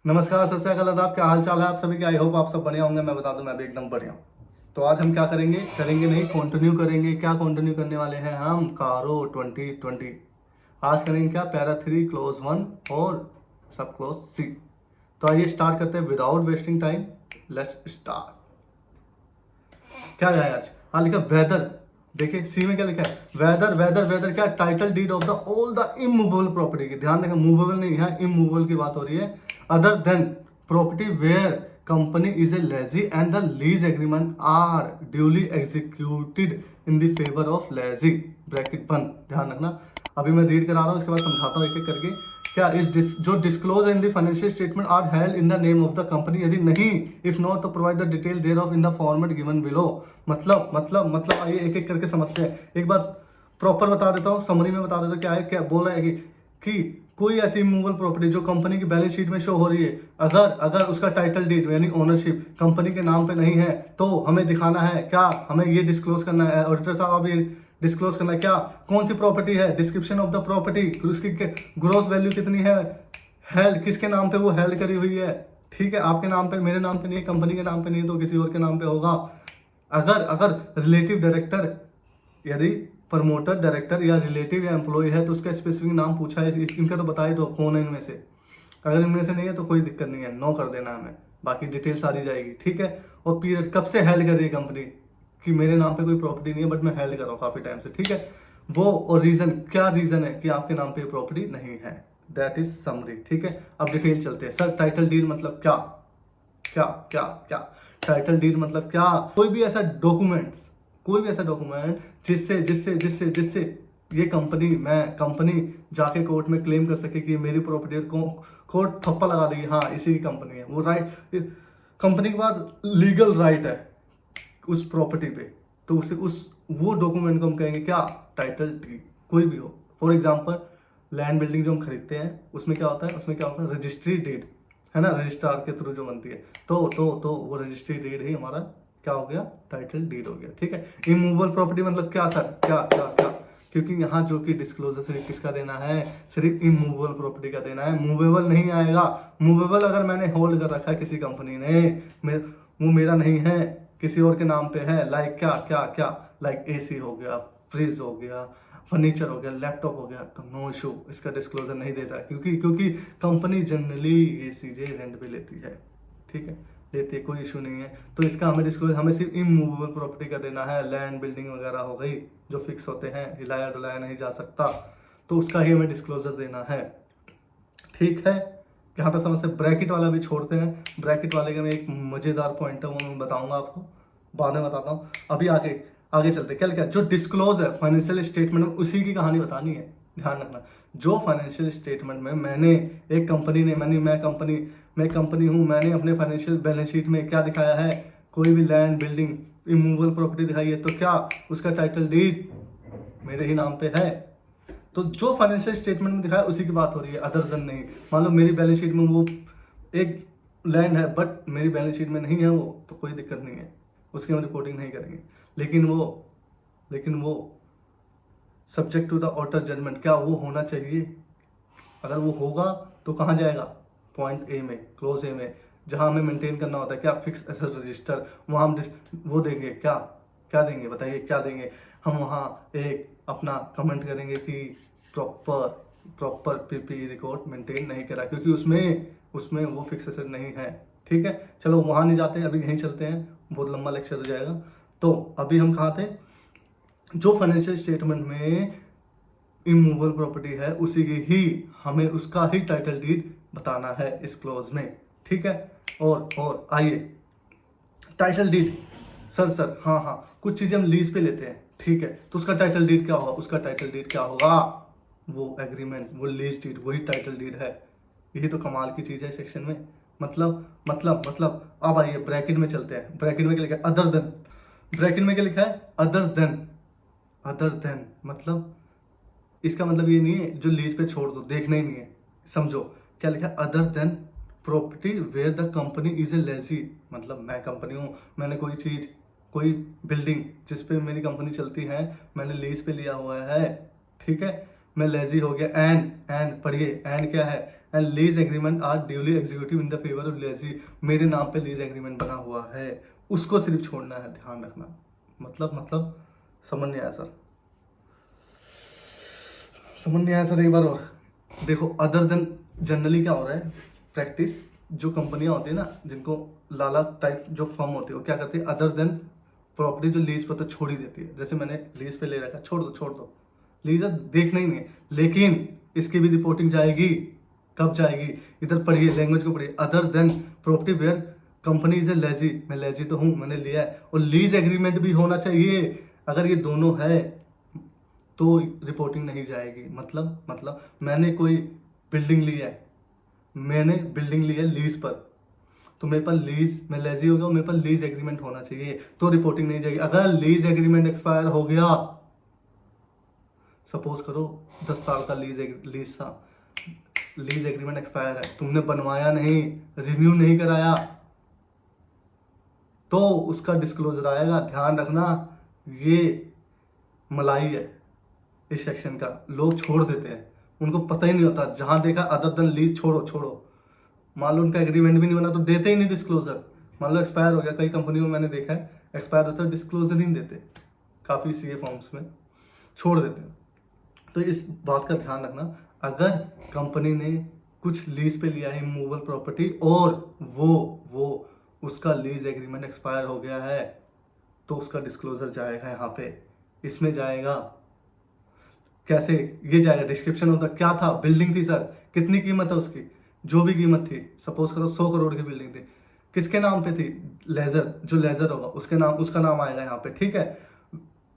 नमस्कार, सत श्री अकाल, आदाब। क्या हाल चाल है आप सभी के? आई होप आप सब बढ़िया होंगे। मैं बता दूं, मैं भी एकदम बढ़िया हूँ। तो आज हम क्या करेंगे नहीं, कंटिन्यू करेंगे। क्या कंटिन्यू करने वाले हैं हम? कारो 2020। आज करेंगे क्या? पैरा 3 क्लोज 1 और सब क्लोज सी। तो आइए स्टार्ट करते हैं without wasting time. Let's start. क्या है आज? हाँ, लिखा वेदर। देखिए सी में क्या लिखा है? वेदर वेदर वेदर क्या? Title deed of the all the immovable property की। ध्यान रखें, मूवेबल नहीं है, इमूवेबल की बात हो रही है। Other than property where company is a lessee and the lease agreement are duly executed in the favour of lessee. Bracket बंद। ध्यान रखना, अभी मैं रीड करा रहा हूँ, इसके बाद समझाता हूँ एक एक करके। क्या जो disclose in the financial statement are held in the name of the company. यदि नहीं, इफ नॉट तो provide the detail thereof in the format given below. मतलब आइए एक एक करके समझते हैं। एक बार प्रॉपर बता देता हूँ, समरी में बता देता हूँ। क्या है, क्या बोल रहा है कि कोई ऐसी मूवेबल प्रॉपर्टी जो कंपनी की बैलेंस शीट में शो हो रही है, अगर उसका टाइटल डीड यानी ओनरशिप कंपनी के नाम पे नहीं है, तो हमें दिखाना है क्या? हमें ये डिस्क्लोज करना है। ऑडिटर साहब, ये डिस्क्लोज करना है क्या? कौन सी प्रॉपर्टी है, डिस्क्रिप्शन ऑफ द प्रॉपर्टी, उसकी ग्रोस वैल्यू कितनी है, हेल्ड किसके नाम पे वो हेल्ड करी हुई है। ठीक है, आपके नाम पे, मेरे नाम पे नहीं है, कंपनी के नाम पे नहीं है, तो किसी और के नाम पे होगा। अगर रिलेटिव डायरेक्टर, यदि प्रमोटर डायरेक्टर या रिलेटिव या एम्प्लॉय है, तो उसका स्पेसिफिक नाम पूछा है, इनका तो बता ही दो कौन है इनमें से। अगर इनमें से नहीं है तो कोई दिक्कत नहीं है, नो कर देना हमें, बाकी डिटेल सारी जाएगी। ठीक है, और पीरियड कब से हेल्ड कर रही है कंपनी, कि मेरे नाम पे कोई प्रॉपर्टी नहीं है बट मैं हेल्ड कर रहा हूँ काफी टाइम से। ठीक है, वो और रीजन, क्या रीजन है कि आपके नाम पे प्रॉपर्टी नहीं है। That is summary. ठीक है, अब डिटेल चलते हैं। सर टाइटल डीड मतलब क्या? क्या क्या क्या? टाइटल डीड मतलब क्या? कोई भी ऐसा डॉक्यूमेंट जिससे जिससे जिससे जिससे ये कंपनी जाके कोर्ट में क्लेम कर सके कि मेरी प्रॉपर्टी को कोर्ट थप्पा लगा देगी, हाँ इसी की कंपनी है वो। राइट, कंपनी के पास लीगल राइट है उस प्रॉपर्टी पे, तो उस वो डॉक्यूमेंट को हम कहेंगे क्या? Title deed. कोई भी हो, फॉर एग्जांपल लैंड बिल्डिंग जो हम खरीदते हैं, उसमें क्या होता है? रजिस्ट्री डीड है ना, रजिस्ट्रार के थ्रू जो बनती है। तो वो रजिस्ट्री डीड ही हमारा क्या हो गया? टाइटल डीड हो गया। ठीक है, इमूवेबल प्रॉपर्टी मतलब क्या सर? क्या क्या क्या? क्योंकि यहाँ जो कि डिस्क्लोजर सिर्फ किसका देना है? सिर्फ इमूवेबल प्रॉपर्टी का देना है, मूवेबल नहीं आएगा। मूवेबल अगर मैंने होल्ड कर रखा है किसी कंपनी ने, वो मेरा नहीं है, किसी और के नाम पे है। लाइक क्या क्या क्या? लाइक एसी हो गया, फ्रिज हो गया, फर्नीचर हो गया, लैपटॉप हो गया, तो नो इशू, इसका डिस्क्लोजर नहीं देता, क्योंकि कंपनी जनरली ये चीजें रेंट पे लेती है। ठीक है, लेती है, कोई इशू नहीं है। तो इसका हमें डिस्क्लोजर, हमें सिर्फ इमूवेबल प्रॉपर्टी का देना है। लैंड बिल्डिंग वगैरह हो गई जो फिक्स होते हैं, हिलाया डुलाया नहीं जा सकता, तो उसका ही हमें डिस्क्लोजर देना है। ठीक है, यहाँ तक समझ से? ब्रैकेट वाला भी छोड़ते हैं। ब्रैकेट वाले का में एक मजेदार पॉइंट है, वो मैं बताऊंगा आपको, बाद में बताता हूँ। अभी आगे आगे चलते। क्या लिखा है? जो डिस्क्लोज है फाइनेंशियल स्टेटमेंट में, उसी की कहानी बतानी है। ध्यान रखना, जो फाइनेंशियल स्टेटमेंट में मैंने, एक कंपनी ने, मैं कंपनी हूँ, मैंने अपने फाइनेंशियल बैलेंस शीट में क्या दिखाया है? कोई भी लैंड बिल्डिंग इमूवेबल प्रॉपर्टी दिखाई है, तो क्या उसका टाइटल डीड मेरे ही नाम पे है। तो जो फाइनेंशियल स्टेटमेंट में दिखाया उसी की बात हो रही है, अदर देन नहीं। मान लो मेरी बैलेंस शीट में वो एक लैंड है बट मेरी बैलेंस शीट में नहीं है वो, तो कोई दिक्कत नहीं है, उसकी हम रिपोर्टिंग नहीं करेंगे। लेकिन वो subject to the auditor judgement, क्या वो होना चाहिए? अगर वो होगा तो कहाँ जाएगा? पॉइंट ए में, क्लोज ए में, जहां हमें मेंटेन करना होता है क्या? Fix asset register. वहां हम वो देंगे क्या? क्या देंगे बताइए? क्या देंगे हम? वहां एक अपना कमेंट करेंगे कि प्रॉपर पीपी रिकॉर्ड मेंटेन नहीं करा, क्योंकि उसमें वो फिक्स एसेट नहीं है। ठीक है, चलो वहां नहीं जाते, अभी यहीं चलते हैं, बहुत लंबा लेक्चर हो जाएगा। तो अभी हम कहाँ थे? जो फाइनेंशियल स्टेटमेंट में इमूवेबल प्रॉपर्टी है, उसी की ही हमें उसका ही टाइटल डीड बताना है इस क्लोज में। ठीक है, और आइए टाइटल डीड। सर हाँ, कुछ चीजें हम लीज पे लेते हैं, ठीक है, तो उसका टाइटल डीड क्या होगा? उसका टाइटल डीड क्या होगा? वो एग्रीमेंट, वो लीज डीड, वही टाइटल डीड है। यही तो कमाल की चीज है सेक्शन में। मतलब अब आइए ब्रैकेट में चलते हैं। ब्रैकेट में क्या लिखा है? Other then. ब्रैकेट में क्या लिखा है? अदर देन मतलब, इसका मतलब ये नहीं है जो लीज पे छोड़ दो, देखना ही नहीं है। समझो क्या लिखा है? Other than property where the company is a lessee. मतलब मैं कंपनी हूँ, मैंने कोई बिल्डिंग जिस पे मेरी कंपनी चलती है, मैंने लीज पे लिया हुआ है। ठीक है, मैं लेजी हो गया। एंड पढ़िए, एंड क्या है? And lease agreement are duly executive in the favour of lessee. मेरे नाम पे लीज एग्रीमेंट बना हुआ है, उसको सिर्फ छोड़ना है, ध्यान रखना। मतलब समझ नहीं आया सर, समझ नहीं आया सर, एक बार और देखो। अदर देन, जनरली क्या हो रहा है प्रैक्टिस, जो कंपनियां होती है ना, जिनको लाला टाइप जो फर्म होती है, वो क्या करती है, अदर देन प्रॉपर्टी जो लीज पर तो छोड़ ही देती है। जैसे मैंने लीज पे ले रखा, छोड़ दो, लीज देखना ही नहीं है, लेकिन इसकी भी रिपोर्टिंग जाएगी। कब जाएगी, इधर पढ़िए, लैंग्वेज को पढ़िए। Other than property where company is a lessee, मैं लेजी तो हूँ, मैंने लिया है, और लीज एग्रीमेंट भी होना चाहिए। अगर ये दोनों है तो रिपोर्टिंग नहीं जाएगी। मतलब मैंने कोई बिल्डिंग ली है, लीज पर, तो मेरे पास लीज, मैं लेजी हो गया, मेरे पास लीज एग्रीमेंट होना चाहिए, तो रिपोर्टिंग नहीं जाएगी। अगर लीज एग्रीमेंट एक्सपायर हो गया, सपोज करो 10 साल का लीज एग्रीमेंट एक्सपायर है, तुमने बनवाया नहीं, रिन्यू नहीं कराया, तो उसका डिस्क्लोजर आएगा। ध्यान रखना, ये मलाई है इस सेक्शन का। लोग छोड़ देते हैं, उनको पता ही नहीं होता, जहां देखा अदर देन लीज छोड़ो। मान लो उनका एग्रीमेंट भी नहीं बना तो देते ही नहीं डिस्क्लोजर। मान लो एक्सपायर हो गया, कई कंपनियों में मैंने देखा है एक्सपायर होता है, डिस्क्लोजर ही नहीं देते, काफ़ी सीए फॉर्म्स में छोड़ देते हैं। तो इस बात का ध्यान रखना, अगर कंपनी ने कुछ लीज पे लिया है इमूवेबल प्रॉपर्टी, और वो उसका लीज एग्रीमेंट एक्सपायर हो गया है, तो उसका डिस्क्लोजर जाएगा यहाँ पे, इसमें जाएगा। कैसे ये जाएगा, डिस्क्रिप्शन होता, क्या था, बिल्डिंग थी सर, कितनी कीमत है उसकी, जो भी कीमत थी, सपोज करो 100 करोड़ की बिल्डिंग थी, किसके नाम पे थी, लेजर, जो लेजर होगा उसका नाम आएगा यहाँ पे, ठीक है।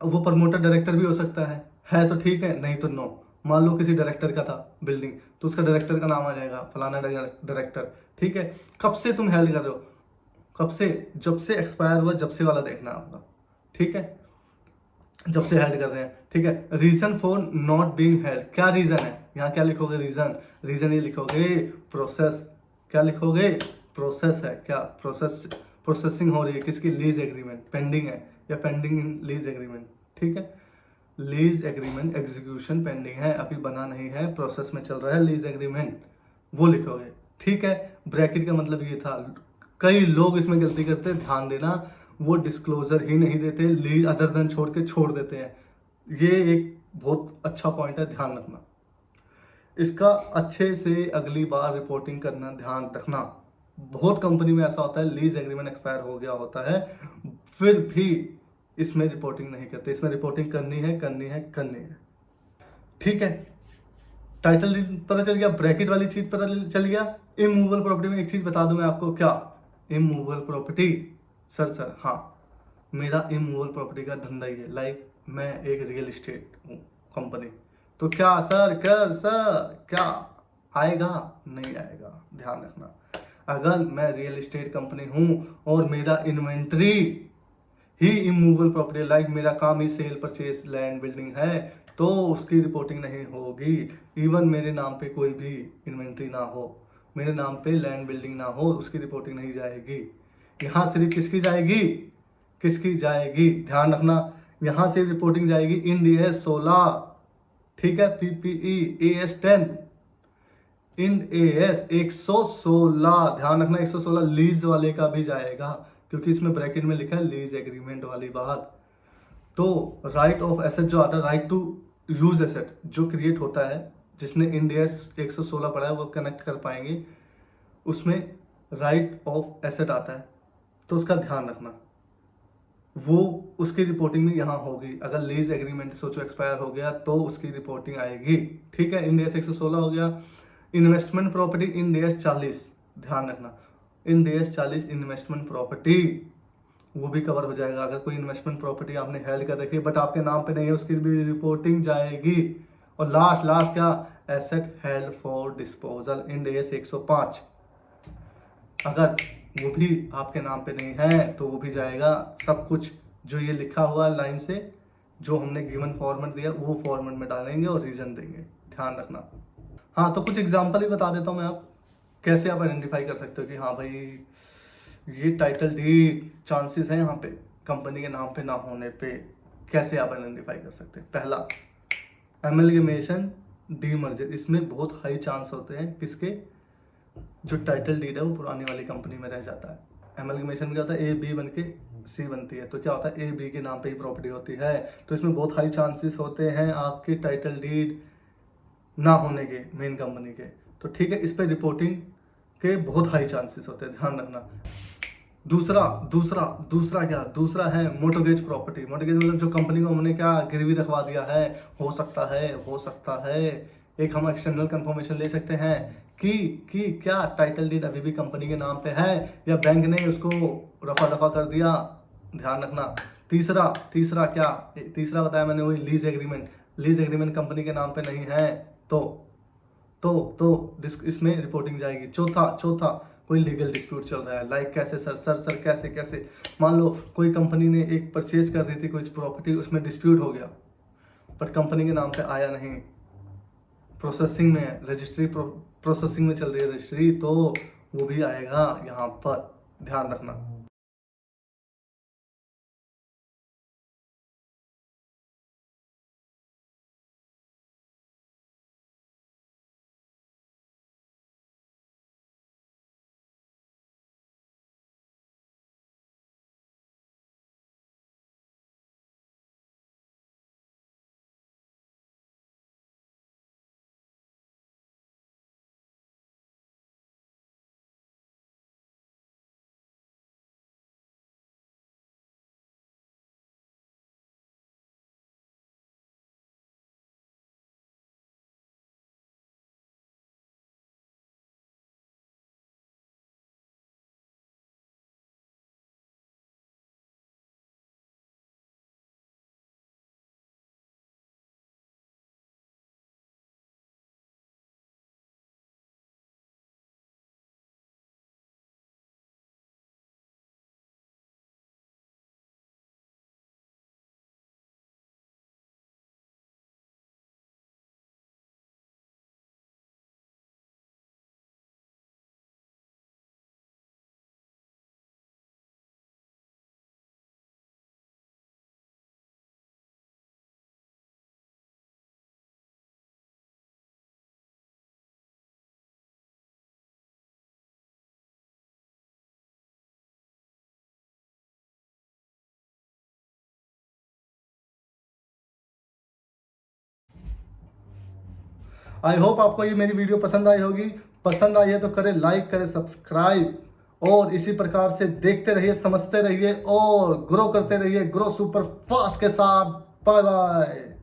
वो प्रमोटर डायरेक्टर भी हो सकता है तो ठीक है, नहीं तो नो। मान लो किसी डायरेक्टर का था बिल्डिंग, तो उसका डायरेक्टर का नाम आ जाएगा, फलाना डायरेक्टर, ठीक है। कब से तुम हेल्ड कर रहे हो, कब से, जब से एक्सपायर हुआ, जब से वाला देखना आपका, ठीक है, जब से हेल्ड कर रहे हैं, ठीक है। Reason for not being held, क्या रीजन है, यहाँ क्या लिखोगे, रीजन ये लिखोगे, प्रोसेस, क्या लिखोगे, प्रोसेस है, क्या प्रोसेसिंग हो रही है, किसकी, लीज एग्रीमेंट पेंडिंग है, या पेंडिंग इन लीज एग्रीमेंट, ठीक है। लीज एग्रीमेंट एग्जीक्यूशन पेंडिंग है, अभी बना नहीं है, प्रोसेस में चल रहा है लीज एग्रीमेंट, वो लिखोगे, ठीक है। ब्रैकेट का मतलब ये था, कई लोग इसमें गलती करते हैं, ध्यान देना, वो डिस्क्लोजर ही नहीं देते, लीज अदर देन छोड़ देते हैं। ये एक बहुत अच्छा पॉइंट है, ध्यान रखना इसका, अच्छे से अगली बार रिपोर्टिंग करना, ध्यान रखना। बहुत कंपनी में ऐसा होता है, लीज एग्रीमेंट एक्सपायर हो गया होता है, फिर भी इसमें रिपोर्टिंग नहीं करते। इसमें रिपोर्टिंग करनी है, ठीक है। टाइटल पता चल गया, ब्रैकेट वाली चीज पता चल गया। इमूवेबल प्रॉपर्टी में एक चीज बता दूं मैं आपको, क्या, इमूवेबल प्रॉपर्टी, सर हाँ, मेरा इमूवेबल प्रॉपर्टी का धंधा ही है, लाइक मैं एक रियल एस्टेट हूँ कंपनी, तो क्या सर क्या आएगा, नहीं आएगा, ध्यान रखना। अगर मैं रियल एस्टेट कंपनी हूँ और मेरा इन्वेंट्री ही इमूवेबल प्रॉपर्टी, लाइक मेरा काम ही सेल परचेज लैंड बिल्डिंग है, तो उसकी रिपोर्टिंग नहीं होगी। इवन मेरे नाम पे कोई भी इन्वेंट्री ना हो, मेरे नाम पे लैंड बिल्डिंग ना हो, उसकी रिपोर्टिंग नहीं जाएगी। यहाँ सिर्फ किसकी जाएगी, ध्यान रखना, यहाँ से रिपोर्टिंग जाएगी इंड AS 16, ठीक है, PPE AS 10, इंड AS 116, ध्यान रखना 116 लीज वाले का भी जाएगा, क्योंकि इसमें ब्रैकेट में लिखा है लीज एग्रीमेंट वाली बात। तो राइट ऑफ एसेट जो आता है, राइट टू यूज एसेट जो क्रिएट होता है, जिसने इंड AS 116 पढ़ा है वो कनेक्ट कर पाएंगे, उसमें राइट ऑफ एसेट आता है, तो उसका ध्यान रखना, वो उसकी रिपोर्टिंग में यहाँ होगी। अगर लीज एग्रीमेंट सोचो एक्सपायर हो गया, तो उसकी रिपोर्टिंग आएगी, ठीक है। इंड AS 116 हो गया। इन्वेस्टमेंट प्रॉपर्टी इंड AS 40, ध्यान रखना, इंड AS 40 इन्वेस्टमेंट प्रॉपर्टी, वो भी कवर हो जाएगा। अगर कोई इन्वेस्टमेंट प्रॉपर्टी आपने हेल्ड कर रखी है बट आपके नाम पे नहीं है, उसकी भी रिपोर्टिंग जाएगी। और लास्ट क्या, asset held for disposal Ind AS 105, अगर वो भी आपके नाम पे नहीं है तो वो भी जाएगा। सब कुछ जो ये लिखा हुआ लाइन से, जो हमने गिवन फॉर्मेट दिया, वो फॉर्मेट में डालेंगे और रीजन देंगे, ध्यान रखना। हाँ, तो कुछ एग्जांपल ही बता देता हूँ मैं, आप कैसे आप आइडेंटिफाई कर सकते हो कि हाँ भाई ये टाइटल डीड चांसेस है यहाँ पे कंपनी के नाम पे ना होने पे, कैसे आप आइडेंटिफाई कर सकते हैं। पहला, एमलगेमेशन डीमर्जर, इसमें बहुत हाई चांस होते हैं किसके, जो टाइटल डीड है वो पुरानी वाली कंपनी में रह जाता है। एमलगमेशन क्या होता है, ए बी बन के सी बनती है, तो क्या होता है ए बी के नाम पे ही प्रॉपर्टी होती है, तो इसमें बहुत हाई चांसेस होते हैं आपकी टाइटल डीड ना होने के मेन कंपनी के। तो ठीक है, इस पे रिपोर्टिंग के बहुत हाई चांसेस होते हैं, ध्यान रखना। दूसरा दूसरा दूसरा क्या, दूसरा है मोटोगेज प्रॉपर्टी। मोटोगेज मतलब जो कंपनी को हमने क्या गिरवी रखवा दिया है, हो सकता है एक हम एक्सटर्नल कंफर्मेशन ले सकते हैं कि क्या टाइटल डीड अभी भी कंपनी के नाम पे है या बैंक ने उसको रफा दफा कर दिया, ध्यान रखना। तीसरा क्या, तीसरा बताया मैंने वही lease agreement, lease agreement company के नाम पे नहीं है तो इसमें रिपोर्टिंग जाएगी। चौथा कोई लीगल डिस्प्यूट चल रहा है, लाइक कैसे सर कैसे मान लो कोई कंपनी ने एक परचेज कर रही थी कुछ प्रॉपर्टी, उसमें डिस्प्यूट हो गया बट कंपनी के नाम पे आया नहीं, प्रोसेसिंग में है, रजिस्ट्री प्रोसेसिंग में चल रही है रजिस्ट्री, तो वो भी आएगा यहाँ पर, ध्यान रखना। आई होप आपको ये मेरी वीडियो पसंद आई होगी, पसंद आई है तो करें लाइक, करें सब्सक्राइब और इसी प्रकार से देखते रहिए, समझते रहिए और ग्रो करते रहिए, ग्रो सुपर फास्ट के साथ। Bye bye.